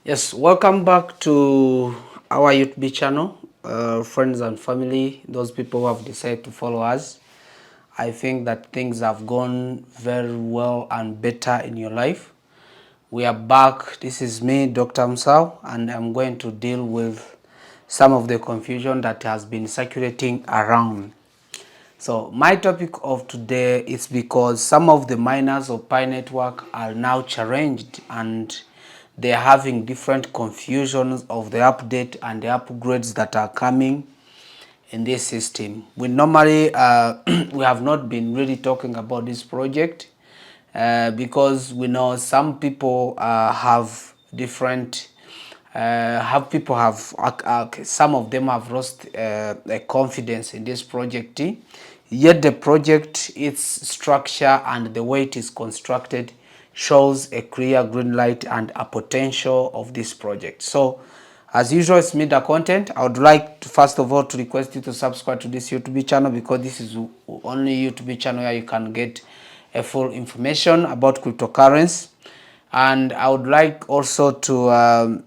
Yes, welcome back to our YouTube channel, friends and family, those people who have decided to follow us. I think that things have gone very well and better in your life. We are back. This is me, Dr. Msao, and I'm going to deal with some of the confusion that has been circulating around. So my topic of today is because some of the miners of Pi Network are now challenged and they are having different confusions of the update and the upgrades that are coming in this system. We normally we have not been really talking about this project because we know some people have different some of them have lost confidence in this project. Yet the project, its structure and the way it is constructed shows a clear green light and a potential of this project. So as usual, it's me, the content. I would like to first of all to request you to subscribe to this YouTube channel, because this is the only YouTube channel where you can get a full information about cryptocurrency. And I would like also to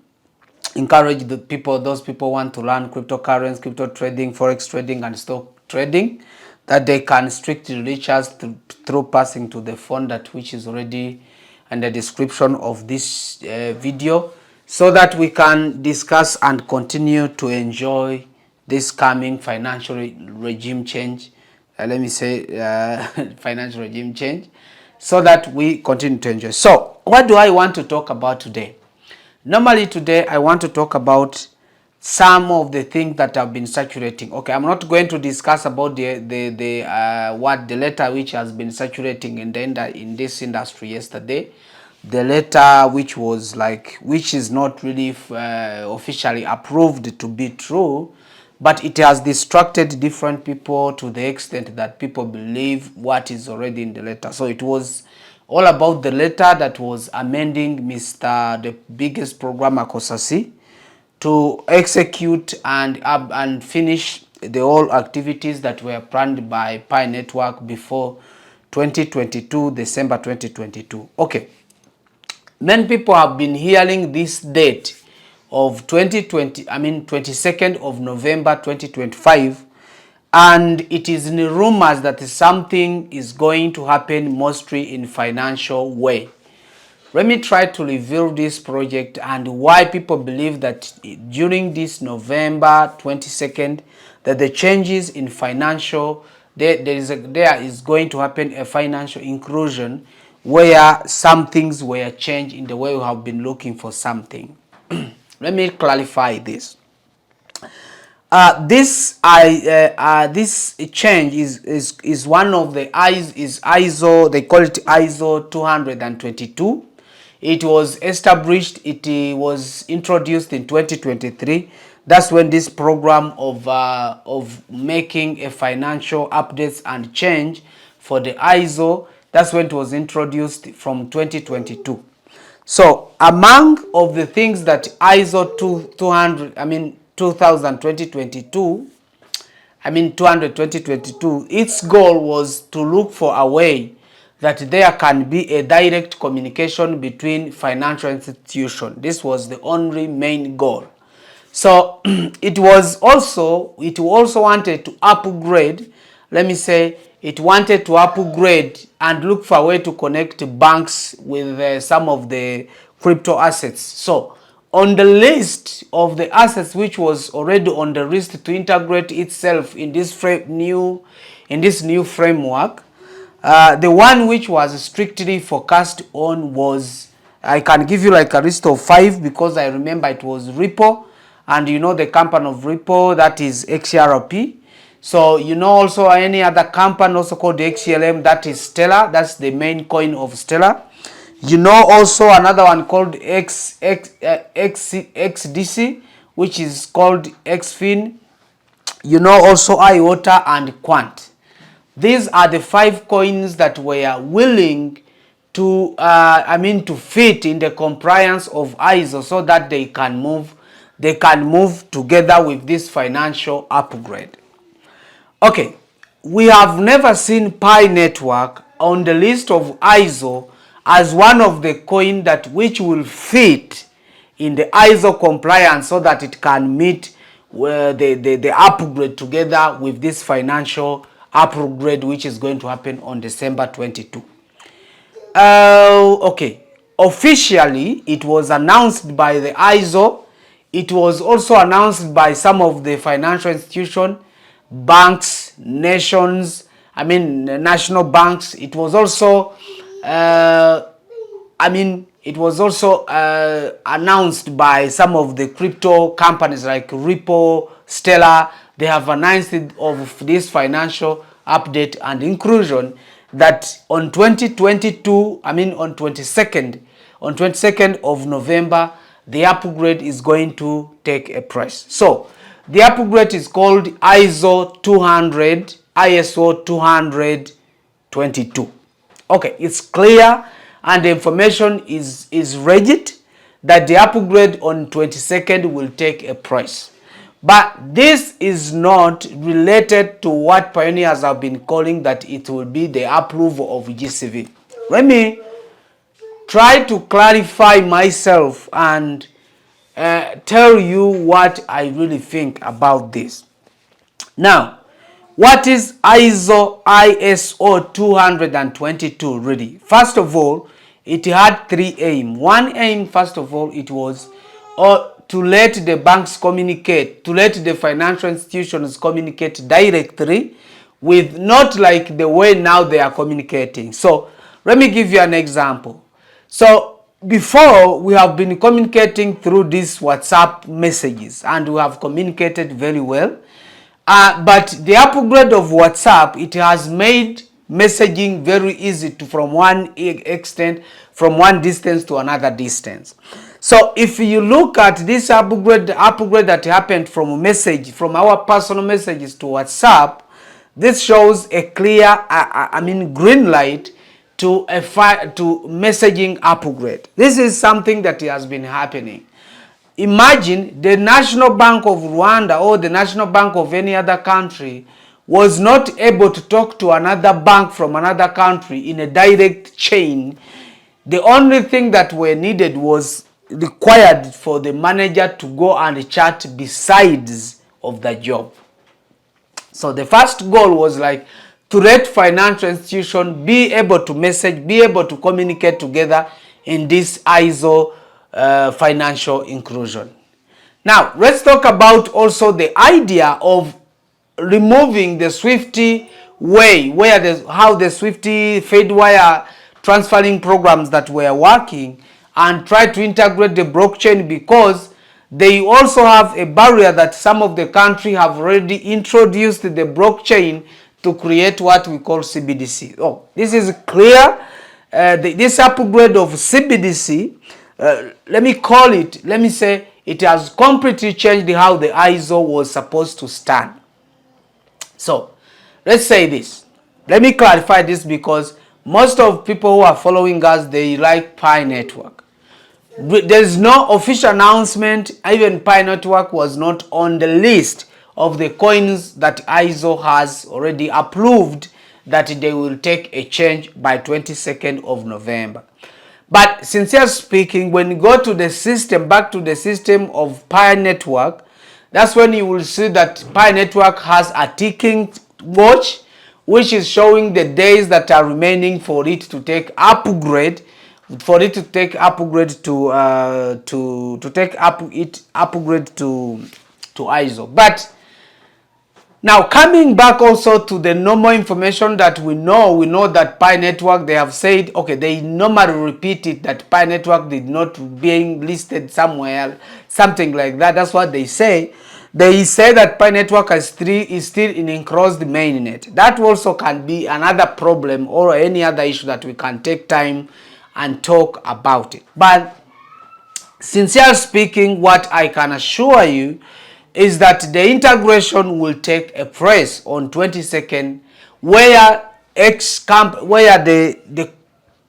encourage those people want to learn cryptocurrency, crypto trading, forex trading, and stock trading, that they can strictly reach us through passing to the phone that which is already in the description of this video, so that we can discuss and continue to enjoy this coming financial regime change. Let me say financial regime change, so that we continue to enjoy. So what do I want to talk about today? Normally today I want to talk about some of the things that have been circulating. Okay, I'm not going to discuss about the letter which has been circulating in this industry yesterday. The letter which is not really officially approved to be true, but it has distracted different people to the extent that people believe what is already in the letter. So it was all about the letter that was amending the biggest programmer Kosasi to execute and finish the whole activities that were planned by Pi Network before 2022, December 2022. Okay, many people have been hearing this date of 22nd of November 2025, and it is in rumors that something is going to happen, mostly in financial way. Let me try to reveal this project and why people believe that during this November 22nd that the changes in financial, there is going to happen a financial inclusion where some things were changed in the way we have been looking for something. Let me clarify this. This change is one of the ISO. They call it ISO 222. It was established. It was introduced in 2023. That's when this program of making a financial updates and change for the ISO. That's when it was introduced from 2022. So among of the things that ISO 2022, its goal was to look for a way that there can be a direct communication between financial institutions. This was the only main goal. So it also wanted to upgrade, let me say, it wanted to upgrade and look for a way to connect banks with some of the crypto assets. So on the list of the assets which was already on the list to integrate itself in this new framework, the one which was strictly focused on was, I can give you like a list of 5 because I remember it was Ripple, and you know the company of Ripple, that is XRP. So you know also any other company also called XLM, that is Stellar, that's the main coin of Stellar. You know also another one called XDC, which is called XFIN. You know also IOTA and Quant. These are the 5 coins that were willing to to fit in the compliance of ISO, so that they can move together with this financial upgrade. Okay, we have never seen Pi Network on the list of ISO as one of the coin that which will fit in the ISO compliance so that it can meet the upgrade together with this financial upgrade which is going to happen on December 22. Okay, officially it was announced by the ISO. It was also announced by some of the financial institutions, banks, nations, national banks. It was also it was also announced by some of the crypto companies like Ripple, Stellar. They have announced it of this financial update and inclusion that on 2022, on 22nd of November, the upgrade is going to take a price. So the upgrade is called ISO 200-22. Okay, it's clear and the information is rigid that the upgrade on 22nd will take a price. But this is not related to what pioneers have been calling that it will be the approval of GCV. Let me try to clarify myself and tell you what I really think about this. Now, what is ISO 222 really? First of all, it had three aims. One aim, first of all, it was to let the banks communicate, to let the financial institutions communicate directly with, not like the way now they are communicating. So let me give you an example. So before, we have been communicating through these WhatsApp messages and we have communicated very well. But the upgrade of WhatsApp, it has made messaging very easy to from one distance to another distance. So if you look at this upgrade that happened from our personal messages to WhatsApp, this shows a clear, green light to messaging upgrade. This is something that has been happening. Imagine the National Bank of Rwanda or the National Bank of any other country was not able to talk to another bank from another country in a direct chain. The only thing that were needed was required for the manager to go and chat besides of the job. So the first goal was like to let financial institutions be able to message, be able to communicate together in this ISO financial inclusion. Now, let's talk about also the idea of removing the Swifty way, how the Swifty Fedwire transferring programs that were working, and try to integrate the blockchain, because they also have a barrier that some of the country have already introduced the blockchain to create what we call CBDC. Oh, this is clear. This upgrade of CBDC, let me say, it has completely changed how the ISO was supposed to stand. So, let's say this. Let me clarify this because most of people who are following us, they like Pi Network. There's no official announcement. Even Pi Network was not on the list of the coins that ISO has already approved that they will take a change by 22nd of November. But sincerely speaking, when you go to the system, back to the system of Pi Network, that's when you will see that Pi Network has a ticking watch, which is showing the days that are remaining for it to take upgrade, upgrade to ISO. But now, coming back also to the normal information that we know that Pi Network, they have said, okay, they normally repeat it, that Pi Network did not being listed somewhere, something like that. That's what they say. They say that Pi Network is still in enclosed mainnet. That also can be another problem or any other issue that we can take time and talk about it. But sincerely speaking, what I can assure you is that the integration will take a place on 22nd, where the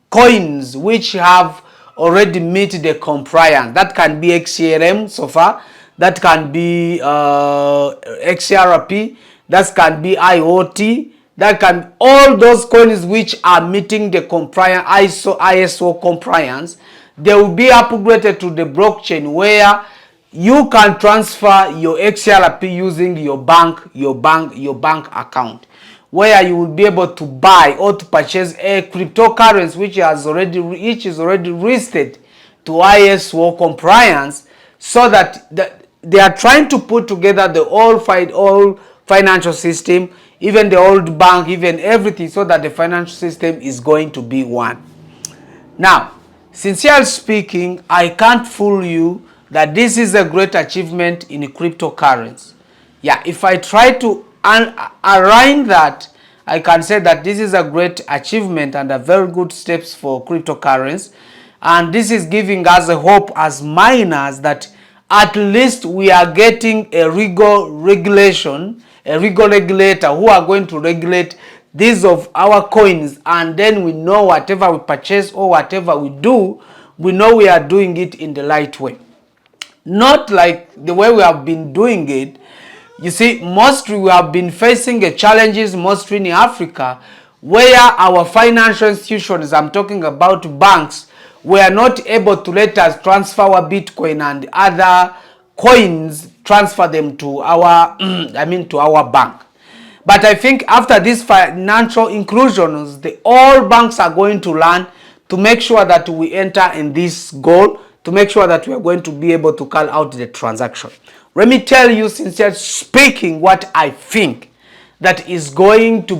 coins which have already meet the compliance, that can be XCRM so far, that can be XRP, that can be IoT, that can all those coins which are meeting the compliance ISO compliance, they will be upgraded to the blockchain where you can transfer your XRP using your bank account, where you will be able to buy or to purchase a cryptocurrency which is already listed to ISO compliance, so that they are trying to put together the all financial system, even the old bank, even everything, so that the financial system is going to be one. Now, sincerely speaking, I can't fool you that this is a great achievement in cryptocurrency. Yeah, if I try to align that, I can say that this is a great achievement and a very good steps for cryptocurrency. And this is giving us a hope as miners that at least we are getting a regulator who are going to regulate these of our coins, and then we know whatever we purchase or whatever we do, we know we are doing it in the right way. Not like the way we have been doing it. You see, mostly we have been facing challenges, mostly in Africa, where our financial institutions, I'm talking about banks, were not able to let us transfer our Bitcoin and other coins, transfer them to our, to our bank. But I think after these financial inclusions, all banks are going to learn to make sure that we enter in this goal, to make sure that we are going to be able to call out the transaction. Let me tell you, sincerely speaking, what I think that is going to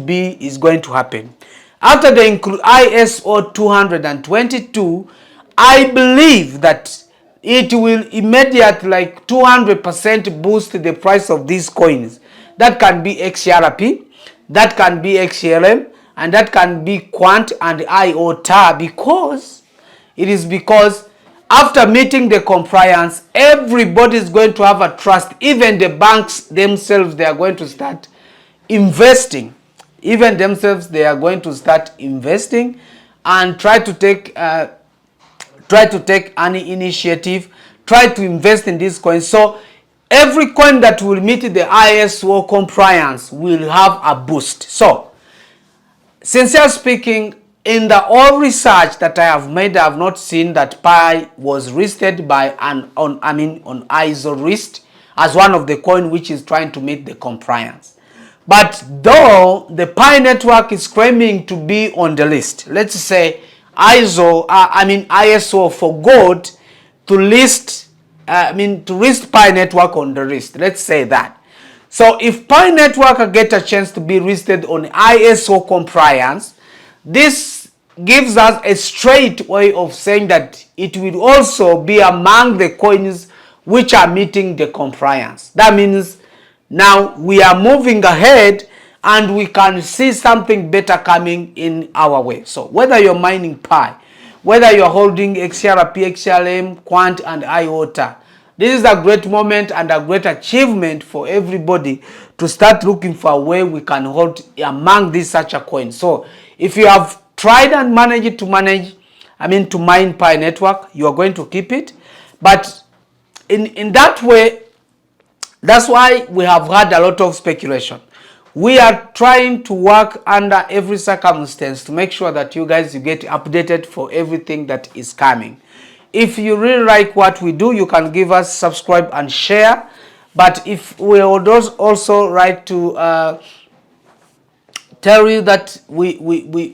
happen. After the ISO 222, I believe that it will immediately, like 200%, boost the price of these coins. That can be XRP, that can be XLM, and that can be Quant and IOTA, because after meeting the compliance, everybody is going to have a trust. Even the banks themselves, they are going to start investing. Even themselves, they are going to start investing and try to take any initiative, try to invest in these coins. So every coin that will meet the ISO compliance will have a boost. So, sincerely speaking, in the all research that I have made, I have not seen that Pi was listed by on ISO list as one of the coin which is trying to meet the compliance. But though the Pi network is claiming to be on the list, let's say ISO forgot to list Pi network on the list. Let's say that. So if Pi network get a chance to be listed on ISO compliance, this gives us a straight way of saying that it will also be among the coins which are meeting the compliance. That means now we are moving ahead and we can see something better coming in our way. So whether you're mining Pi, whether you're holding XRP, XLM, Quant, and IOTA, this is a great moment and a great achievement for everybody to start looking for a way we can hold among these such a coin. So if you have tried and managed to mine Pi network, you are going to keep it. But in that way, that's why we have had a lot of speculation. We are trying to work under every circumstance to make sure that you guys get updated for everything that is coming. If you really like what we do, you can give us subscribe and share. But if we would also like to tell you that we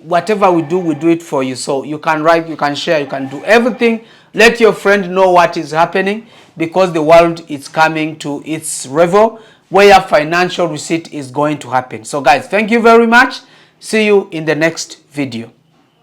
whatever we do it for you. So you can write, you can share, you can do everything. Let your friend know what is happening, because the world is coming to its level where financial receipt is going to happen. So guys, thank you very much. See you in the next video.